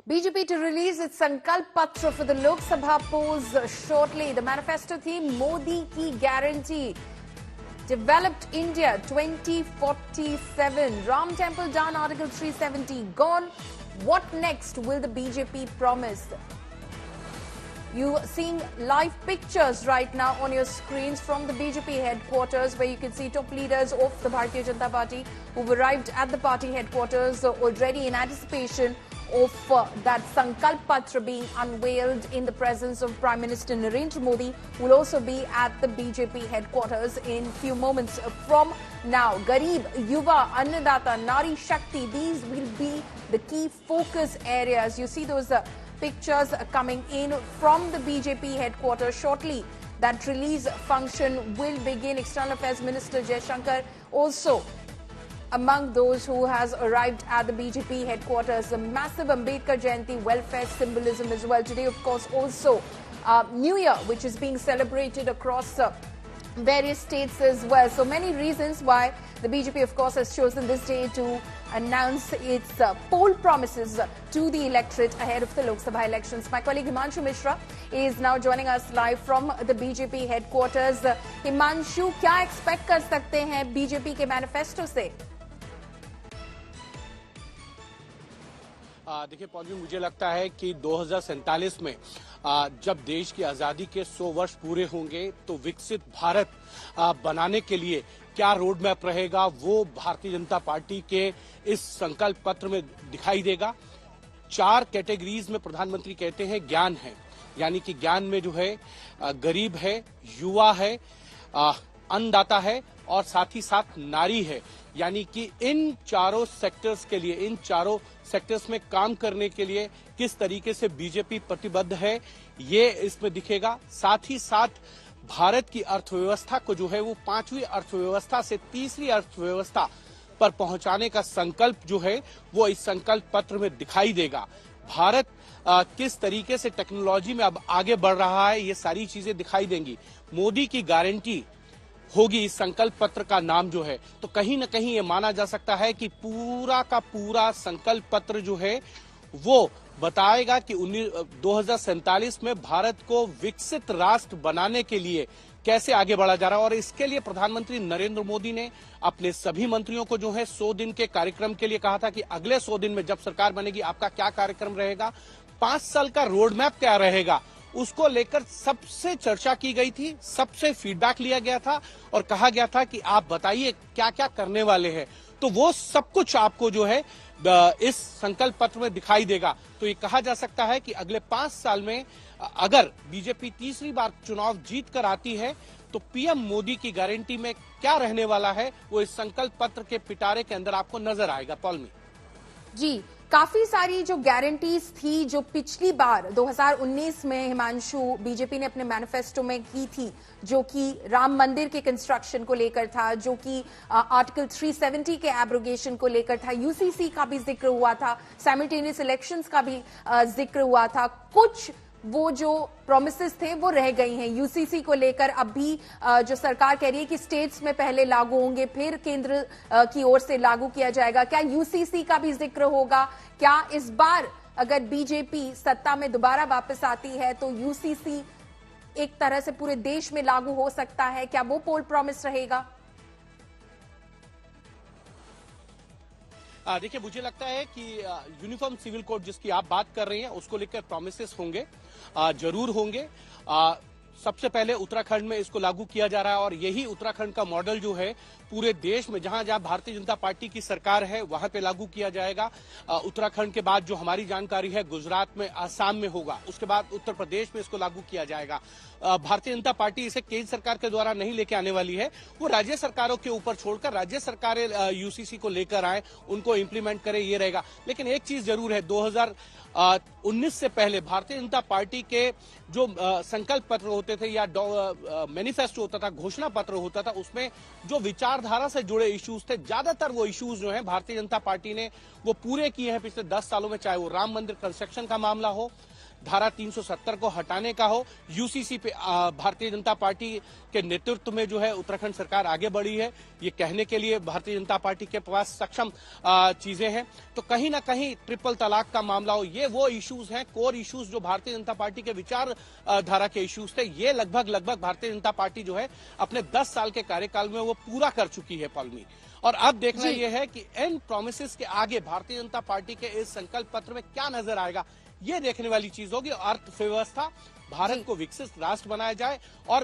BJP to release its Sankalp Patra for the Lok Sabha polls shortly. The manifesto theme, Modi ki guarantee. Developed India 2047. Ram Temple done, Article 370 gone. What next will the BJP promise? You are seeing live pictures right now on your screens from the BJP headquarters, where you can see top leaders of the Bharatiya Janata Party who've arrived at the party headquarters already in anticipation of that Sankalp Patra being unveiled in the presence of Prime Minister Narendra Modi, who will also be at the BJP headquarters in few moments from now. Garib, Yuva, Annadata, Nari Shakti, these will be the key focus areas. You see those pictures coming in from the BJP headquarters shortly. That release function will begin. External Affairs Minister Jaishankar also among those who has arrived at the BJP headquarters. A massive Ambedkar Jayanti welfare symbolism as well. Today, of course, also New Year, which is being celebrated across various states as well. So many reasons why the BJP, of course, has chosen this day to announce its poll promises to the electorate ahead of the Lok Sabha elections. My colleague Himanshu Mishra is now joining us live from the BJP headquarters. Himanshu, क्या expect कर सकते हैं BJP के manifesto से? देखिए Paul जी, मुझे लगता है कि 2047 में जब देश की आजादी के 100 वर्ष पूरे होंगे तो विकसित भारत बनाने के लिए क्या रोड मैप रहेगा वो भारतीय जनता पार्टी के इस संकल्प पत्र में दिखाई देगा। 4 कैटेगरीज में प्रधानमंत्री कहते हैं ज्ञान है, यानी कि ज्ञान में जो है गरीब है, युवा है, अन्नदाता है और साथ ही साथ नारी है। यानी कि इन चारों सेक्टर्स के लिए, इन चारों सेक्टर्स में काम करने के लिए किस तरीके से बीजेपी प्रतिबद्ध है ये इसमें दिखेगा। साथ ही साथ भारत की अर्थव्यवस्था को जो है वो 5वीं अर्थव्यवस्था से 3री अर्थव्यवस्था पर पहुंचाने का संकल्प जो है वो इस संकल्प पत्र में दिखाई देगा। भारत किस तरीके से टेक्नोलॉजी में अब आगे बढ़ रहा है ये सारी चीजें दिखाई देंगी। मोदी की गारंटी होगी इस संकल्प पत्र का नाम जो है। तो कहीं न कहीं ये माना जा सकता है कि पूरा का पूरा संकल्प पत्र जो है वो बताएगा कि 2047 में भारत को विकसित राष्ट्र बनाने के लिए कैसे आगे बढ़ा जा रहा है। और इसके लिए प्रधानमंत्री नरेंद्र मोदी ने अपने सभी मंत्रियों को जो है 100 दिन के कार्यक्रम के लिए कहा था कि अगले 100 दिन में जब सरकार बनेगी आपका क्या कार्यक्रम रहेगा, 5 साल का रोड मैप क्या रहेगा, उसको लेकर सबसे चर्चा की गई थी, सबसे फीडबैक लिया गया था और कहा गया था कि आप बताइए क्या क्या करने वाले हैं। तो वो सब कुछ आपको जो है इस संकल्प पत्र में दिखाई देगा। तो ये कहा जा सकता है कि अगले 5 साल में अगर बीजेपी 3री बार चुनाव जीत कर आती है तो पीएम मोदी की गारंटी में क्या रहने वाला है वो इस संकल्प पत्र के पिटारे के अंदर आपको नजर आएगा। पॉल जी, काफी सारी जो गारंटीज थी जो पिछली बार 2019 में हिमांशु बीजेपी ने अपने मैनिफेस्टो में की थी, जो कि राम मंदिर के कंस्ट्रक्शन को लेकर था, जो कि आर्टिकल 370 के एब्रोगेशन को लेकर था, यूसीसी का भी जिक्र हुआ था, साइमल्टेनियस इलेक्शंस का भी जिक्र हुआ था। कुछ वो जो प्रोमिसेस थे वो रह गई हैं। यूसीसी को लेकर अब भी जो सरकार कह रही है कि स्टेट्स में पहले लागू होंगे फिर केंद्र की ओर से लागू किया जाएगा। क्या यूसीसी का भी जिक्र होगा? क्या इस बार अगर बीजेपी सत्ता में दोबारा वापस आती है तो यूसीसी एक तरह से पूरे देश में लागू हो सकता है? क्या वो पोल प्रॉमिस रहेगा? देखिए मुझे लगता है कि यूनिफॉर्म सिविल कोड जिसकी आप बात कर रही हैं उसको लेकर प्रोमिसेस होंगे, जरूर होंगे। सबसे पहले उत्तराखंड में इसको लागू किया जा रहा है और यही उत्तराखंड का मॉडल जो है पूरे देश में जहां जहां भारतीय जनता पार्टी की सरकार है वहां पे लागू किया जाएगा। उत्तराखंड के बाद जो हमारी जानकारी है गुजरात में, आसाम में होगा, उसके बाद उत्तर प्रदेश में इसको लागू किया जाएगा। भारतीय जनता पार्टी इसे केंद्र सरकार के द्वारा नहीं लेके आने वाली है, वो राज्य सरकारों के ऊपर छोड़कर राज्य सरकारें यूसीसी को लेकर आए, उनको इम्प्लीमेंट करें, ये रहेगा। लेकिन एक चीज जरूर है, 2019 से पहले भारतीय जनता पार्टी के जो संकल्प पत्र होते थे या मैनिफेस्टो होता था, घोषणा पत्र होता था, उसमें जो विचारधारा से जुड़े इश्यूज थे, ज्यादातर वो इश्यूज जो हैं भारतीय जनता पार्टी ने वो पूरे किए हैं पिछले 10 सालों में। चाहे वो राम मंदिर कंस्ट्रक्शन का मामला हो, धारा 370 को हटाने का हो, यूसीसी पे भारतीय जनता पार्टी के नेतृत्व में जो है उत्तराखंड सरकार आगे बढ़ी है। ये कहने के लिए भारतीय जनता पार्टी के पास सक्षम चीजें हैं। तो कहीं ना कहीं ट्रिपल तलाक का मामला हो, ये वो इश्यूज हैं, कोर इश्यूज जो भारतीय जनता पार्टी के विचार धारा के इश्यूज थे, ये लगभग भारतीय जनता पार्टी जो है अपने 10 साल के कार्यकाल में वो पूरा कर चुकी है पलमी। और अब देखना यह है कि इन प्रोमिसेस के आगे भारतीय जनता पार्टी के इस संकल्प पत्र में क्या नजर आएगा, ये देखने वाली चीज होगी। अर्थव्यवस्था, भारत को विकसित राष्ट्र बनाया जाए और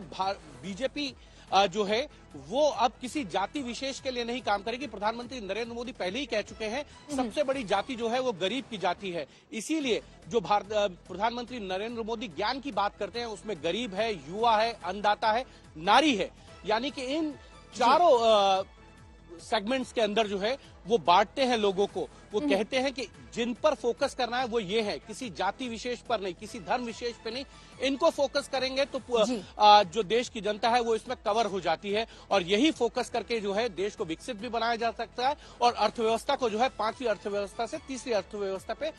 बीजेपी जो है वो अब किसी जाति विशेष के लिए नहीं काम करेगी। प्रधानमंत्री नरेंद्र मोदी पहले ही कह चुके हैं सबसे बड़ी जाति जो है वो गरीब की जाति है। इसीलिए जो प्रधानमंत्री नरेंद्र मोदी ज्ञान की बात करते हैं उसमें गरीब है, युवा है, अन्नदाता है, नारी है, यानी कि इन चारों सेगमेंट्स के अंदर जो है वो बांटते हैं लोगों को। वो कहते हैं कि जिन पर फोकस करना है वो ये है, किसी जाति विशेष पर नहीं, किसी धर्म विशेष पे नहीं। इनको फोकस करेंगे तो जो देश की जनता है वो इसमें कवर हो जाती है और यही फोकस करके जो है देश को विकसित भी बनाया जा सकता है और अर्थव्यवस्था को जो है 5वीं अर्थव्यवस्था से 3री अर्थव्यवस्था पे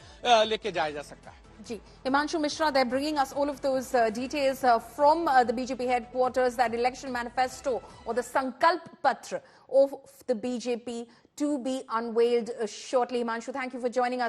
लेके जाया जा सकता है। Ji. Himanshu Mishra, they're bringing us all of those details from the BJP headquarters, that election manifesto or the Sankalp Patra of the BJP to be unveiled shortly. Himanshu, thank you for joining us.